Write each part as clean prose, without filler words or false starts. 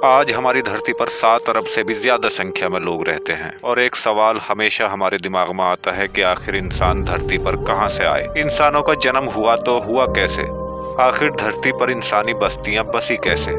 आज हमारी धरती पर 7 अरब से भी ज्यादा संख्या में लोग रहते हैं और एक सवाल हमेशा हमारे दिमाग में आता है कि आखिर इंसान धरती पर कहां से आए। इंसानों का जन्म हुआ तो हुआ कैसे? आखिर धरती पर इंसानी बस्तियां बसी कैसे?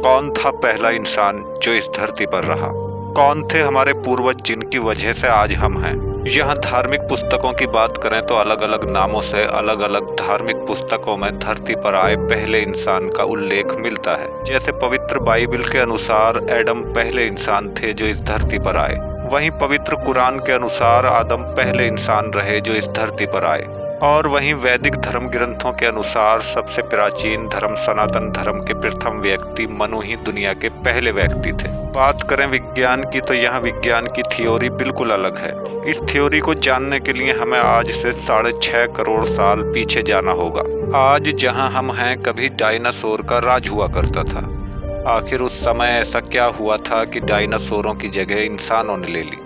कौन था पहला इंसान जो इस धरती पर रहा? कौन थे हमारे पूर्वज जिनकी वजह से आज हम हैं? यहाँ धार्मिक पुस्तकों की बात करें तो अलग अलग नामों से अलग अलग धार्मिक पुस्तकों में धरती पर आए पहले इंसान का उल्लेख मिलता है। जैसे पवित्र बाइबल के अनुसार एडम पहले इंसान थे जो इस धरती पर आए, वहीं पवित्र कुरान के अनुसार आदम पहले इंसान रहे जो इस धरती पर आए, और वहीं वैदिक धर्म ग्रंथों के अनुसार सबसे प्राचीन धर्म सनातन धर्म के प्रथम व्यक्ति मनु ही दुनिया के पहले व्यक्ति थे। बात करें विज्ञान की तो यहाँ विज्ञान की थ्योरी बिल्कुल अलग है। इस थ्योरी को जानने के लिए हमें आज से 6.5 करोड़ साल पीछे जाना होगा। आज जहाँ हम हैं कभी डायनासोर का राज हुआ करता था। आखिर उस समय ऐसा क्या हुआ था कि डायनासोरों की जगह इंसानों ने ले ली?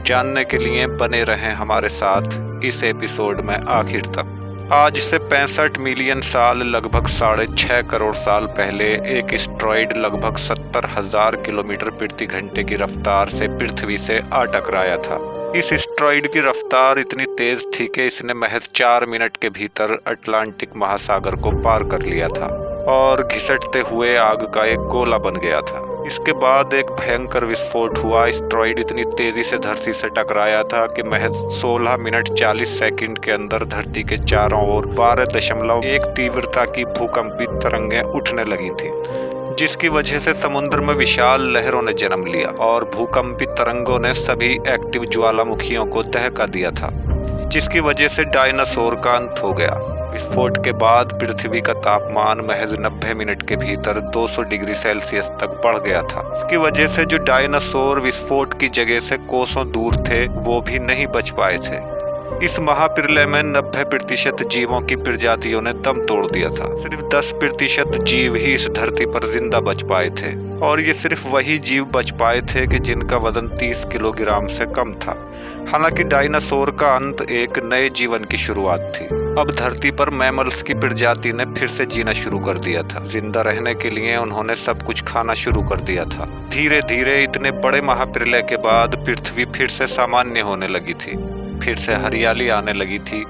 जानने के लिए बने रहें हमारे साथ इस एपिसोड में आखिर तक। आज से 65 मिलियन साल लगभग 6.5 करोड़ साल पहले एक एस्टेरॉयड लगभग 70,000 किलोमीटर प्रति घंटे की रफ्तार से पृथ्वी से आ टकराया था। इस एस्टेरॉयड की रफ्तार इतनी तेज थी कि इसने महज 4 मिनट के भीतर अटलांटिक महासागर को पार कर लिया था और घिसटते हुए आग का एक गोला बन गया था। इसके बाद एक भयंकर विस्फोट हुआ। एस्टेरॉयड इतनी तेजी से धरती से टकराया था कि महज 16 मिनट 40 सेकंड के अंदर धरती के चारों ओर 12.1 तीव्रता की भूकंपी तरंगें उठने लगी थीं, जिसकी वजह से समुद्र में विशाल लहरों ने जन्म लिया और भूकंपी तरंगों ने सभी एक्टिव ज्वालामुखियों को दहका दिया था, जिसकी वजह से डायनासोर का अंत हो गया। विस्फोट के बाद पृथ्वी का तापमान महज 90 मिनट के भीतर 200 डिग्री सेल्सियस तक बढ़ गया था। इसकी वजह से जो डायनासोर विस्फोट की जगह से कोसों दूर थे वो भी नहीं बच पाए थे। इस महाप्रलय में 90% जीवों की प्रजातियों ने दम तोड़ दिया था। सिर्फ 10% जीव ही इस धरती पर जिंदा बच पाए थे, और ये सिर्फ वही जीव बच पाए थे कि जिनका वजन 30 किलोग्राम से कम था। हालांकि डायनासोर का अंत एक नए जीवन की शुरुआत थी। अब धरती पर मैमल्स की प्रजाति ने फिर से जीना शुरू कर दिया था। जिंदा रहने के लिए उन्होंने सब कुछ खाना शुरू कर दिया था। धीरे धीरे इतने बड़े महाप्रलय के बाद पृथ्वी फिर से सामान्य होने लगी थी, फिर से हरियाली आने लगी थी।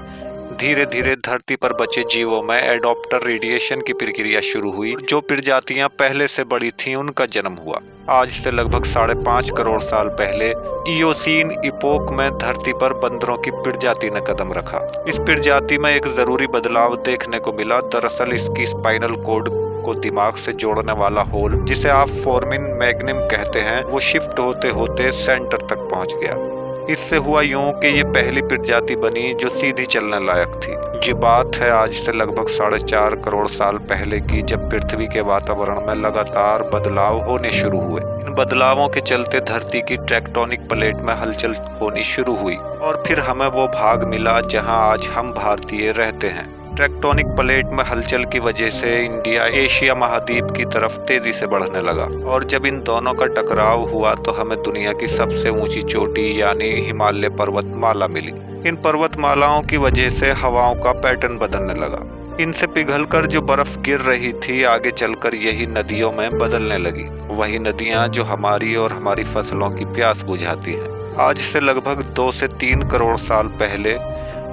धीरे धीरे धरती पर बचे जीवों में एडॉप्टर रेडिएशन की प्रक्रिया शुरू हुई। जो प्रजातियां पहले से बड़ी थीं उनका जन्म हुआ। आज से लगभग 5.5 करोड़ साल पहले इयोसीन इपोक में धरती पर बंदरों की प्रजाति ने कदम रखा। इस प्रजाति में एक जरूरी बदलाव देखने को मिला। दरअसल इसकी स्पाइनल कॉर्ड को दिमाग से जोड़ने वाला होल, जिसे आप फोर्मिन मैग्निम कहते हैं, वो शिफ्ट होते होते सेंटर तक पहुंच गया। इससे हुआ यूं कि ये पहली प्रजाति बनी जो सीधी चलने लायक थी। ये बात है आज से लगभग 4.5 करोड़ साल पहले की, जब पृथ्वी के वातावरण में लगातार बदलाव होने शुरू हुए। इन बदलावों के चलते धरती की टेक्टोनिक प्लेट में हलचल होनी शुरू हुई और फिर हमें वो भाग मिला जहां आज हम भारतीय रहते हैं। टेक्टोनिक प्लेट में हलचल की वजह से इंडिया एशिया महाद्वीप की तरफ तेजी से बढ़ने लगा, और जब इन दोनों का टकराव हुआ तो हमें दुनिया की सबसे ऊंची चोटी यानी हिमालय पर्वतमाला मिली। इन पर्वतमालाओं की वजह से हवाओं का पैटर्न बदलने लगा। इनसे पिघलकर जो बर्फ गिर रही थी आगे चलकर यही नदियों में बदलने लगी, वही नदियां जो हमारी और हमारी फसलों की प्यास बुझाती हैं। आज से लगभग 2 से 3 करोड़ साल पहले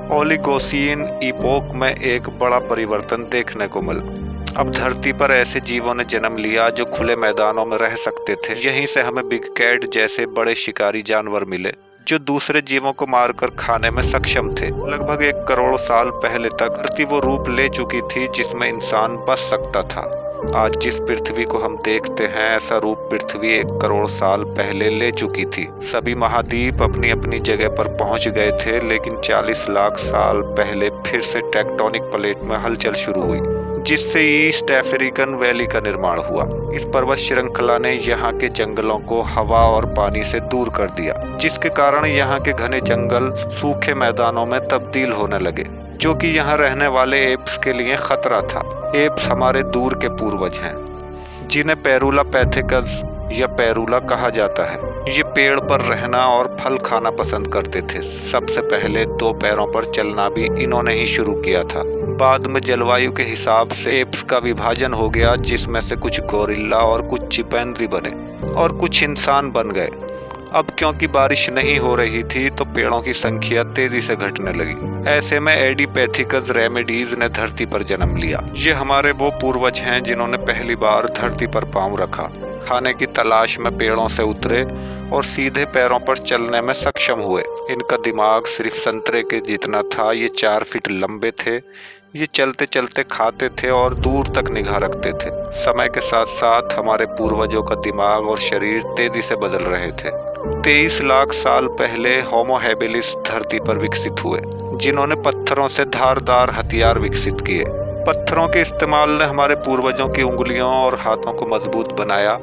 ओलिगोसीन इपोक में एक बड़ा परिवर्तन देखने को मिला। अब धरती पर ऐसे जीवों ने जन्म लिया जो खुले मैदानों में रह सकते थे। यहीं से हमें बिग कैट जैसे बड़े शिकारी जानवर मिले जो दूसरे जीवों को मारकर खाने में सक्षम थे। लगभग 1 करोड़ साल पहले तक धरती वो रूप ले चुकी थी जिसमें इंसान बस सकता था। आज जिस पृथ्वी को हम देखते हैं ऐसा रूप पृथ्वी 1 करोड़ साल पहले ले चुकी थी। सभी महाद्वीप अपनी अपनी जगह पर पहुंच गए थे, लेकिन 40 लाख साल पहले फिर से टेक्टोनिक प्लेट में हलचल शुरू हुई, जिससे ईस्ट अफ्रीकन वैली का निर्माण हुआ। इस पर्वत श्रृंखला ने यहाँ के जंगलों को हवा और पानी से दूर कर दिया, जिसके कारण यहाँ के घने जंगल सूखे मैदानों में तब्दील होने लगे, जो कि यहाँ रहने वाले एप्स के लिए खतरा था। एप्स हमारे दूर के पूर्वज हैं, जिन्हें पेरुला पैथिकस या पेरूला कहा जाता है। ये पेड़ पर रहना और फल खाना पसंद करते थे। सबसे पहले 2 पैरों पर चलना भी इन्होंने ही शुरू किया था। बाद में जलवायु के हिसाब से एप्स का विभाजन हो गया, जिसमें से कुछ गोरिल्ला और कुछ चिंपैंजी बने और कुछ इंसान बन गए। अब क्योंकि बारिश नहीं हो रही थी तो पेड़ों की संख्या तेजी से घटने लगी। ऐसे में एडिपेथिकस रेमिडीज ने धरती पर जन्म लिया। ये हमारे वो पूर्वज हैं जिन्होंने पहली बार धरती पर पांव रखा, खाने की तलाश में पेड़ों से उतरे और सीधे पैरों पर चलने में सक्षम हुए। इनका दिमाग सिर्फ संतरे के जितना था। ये 4 फीट लंबे थे। ये चलते चलते खाते थे और दूर तक निगाह रखते थे। समय के साथ साथ हमारे पूर्वजों का दिमाग और शरीर तेजी से बदल रहे थे। 23 लाख साल पहले होमो हैबिलिस धरती पर विकसित हुए, जिन्होंने पत्थरों से धारदार हथियार विकसित किए। पत्थरों के इस्तेमाल ने हमारे पूर्वजों की उंगलियों और हाथों को मजबूत बनाया।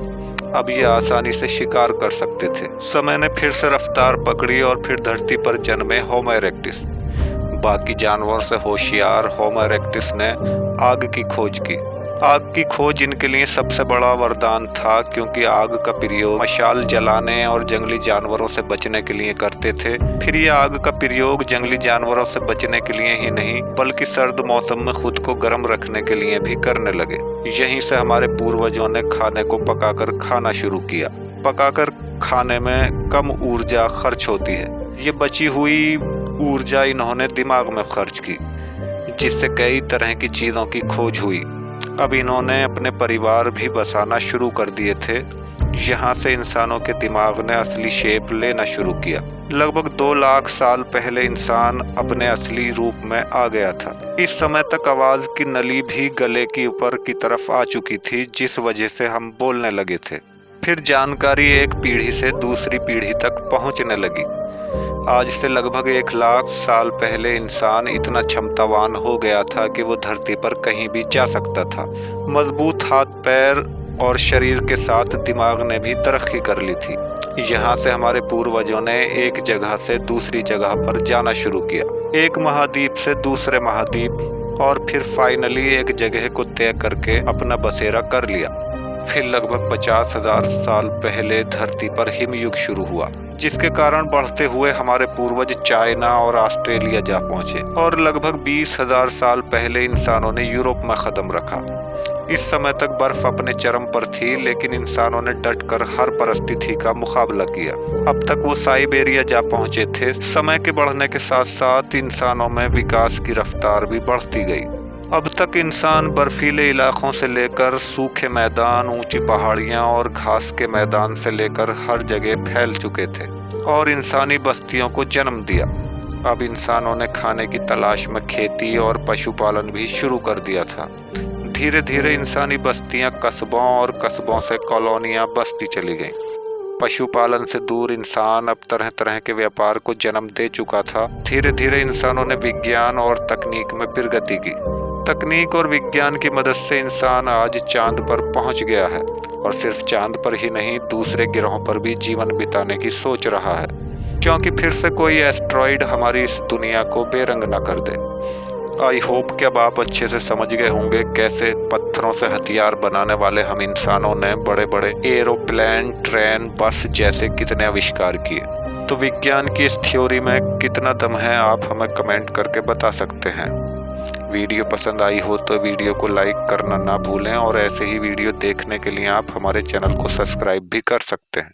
अब ये आसानी से शिकार कर सकते थे। समय ने फिर से रफ्तार पकड़ी और फिर धरती पर जन्मे होमो इरेक्टस। बाकी जानवरों से होशियार होमो इरेक्टस ने आग की खोज की। आग की खोज इनके लिए सबसे बड़ा वरदान था, क्योंकि आग का प्रयोग मशाल जलाने और जंगली जानवरों से बचने के लिए करते थे। फिर ये आग का प्रयोग जंगली जानवरों से बचने के लिए ही नहीं, बल्कि सर्द मौसम में खुद को गर्म रखने के लिए भी करने लगे। यहीं से हमारे पूर्वजों ने खाने को पकाकर खाना शुरू किया। पकाकर खाने में कम ऊर्जा खर्च होती है। ये बची हुई ऊर्जा इन्होंने दिमाग में खर्च की, जिससे कई तरह की चीज़ों की खोज हुई। अब इन्होंने अपने परिवार भी बसाना शुरू कर दिए थे। यहाँ से इंसानों के दिमाग ने असली शेप लेना शुरू किया। लगभग 2 लाख साल पहले इंसान अपने असली रूप में आ गया था। इस समय तक आवाज की नली भी गले की ऊपर की तरफ आ चुकी थी, जिस वजह से हम बोलने लगे थे। फिर जानकारी एक पीढ़ी से दूसरी पीढ़ी तक पहुँचने लगी। आज से लगभग 1 लाख साल पहले इंसान इतना क्षमतावान हो गया था कि वो धरती पर कहीं भी जा सकता था। मजबूत हाथ पैर और शरीर के साथ दिमाग ने भी तरक्की कर ली थी। यहाँ से हमारे पूर्वजों ने एक जगह से दूसरी जगह पर जाना शुरू किया, एक महाद्वीप से दूसरे महाद्वीप, और फिर फाइनली एक जगह को तय करके अपना बसेरा कर लिया। फिर लगभग 50,000 साल पहले धरती पर हिमयुग शुरू हुआ, जिसके कारण बढ़ते हुए हमारे पूर्वज चाइना और ऑस्ट्रेलिया जा पहुंचे, और लगभग 20,000 साल पहले इंसानों ने यूरोप में कदम रखा। इस समय तक बर्फ अपने चरम पर थी, लेकिन इंसानों ने डटकर हर परिस्थिति का मुकाबला किया। अब तक वो साइबेरिया जा पहुंचे थे। समय के बढ़ने के साथ साथ इंसानों में विकास की रफ्तार भी बढ़ती गई। अब तक इंसान बर्फीले इलाकों से लेकर सूखे मैदान, ऊंची पहाड़ियां और घास के मैदान से लेकर हर जगह फैल चुके थे और इंसानी बस्तियों को जन्म दिया। अब इंसानों ने खाने की तलाश में खेती और पशुपालन भी शुरू कर दिया था। धीरे धीरे इंसानी बस्तियां कस्बों और कस्बों से कॉलोनियां बसती चली गईं। पशुपालन से दूर इंसान अब तरह तरह के व्यापार को जन्म दे चुका था। धीरे धीरे इंसानों ने विज्ञान और तकनीक में प्रगति की। तकनीक और विज्ञान की मदद से इंसान आज चांद पर पहुंच गया है, और सिर्फ चांद पर ही नहीं, दूसरे ग्रहों पर भी जीवन बिताने की सोच रहा है, क्योंकि फिर से कोई एस्ट्रॉइड हमारी इस दुनिया को बेरंग न कर दे। आई होप कि अब आप अच्छे से समझ गए होंगे कैसे पत्थरों से हथियार बनाने वाले हम इंसानों ने बड़े बड़े एरोप्लेन, ट्रेन, बस जैसे कितने आविष्कार किए। तो विज्ञान की इस थ्योरी में कितना दम है, आप हमें कमेंट करके बता सकते हैं। वीडियो पसंद आई हो तो वीडियो को लाइक करना ना भूलें, और ऐसे ही वीडियो देखने के लिए आप हमारे चैनल को सब्सक्राइब भी कर सकते हैं।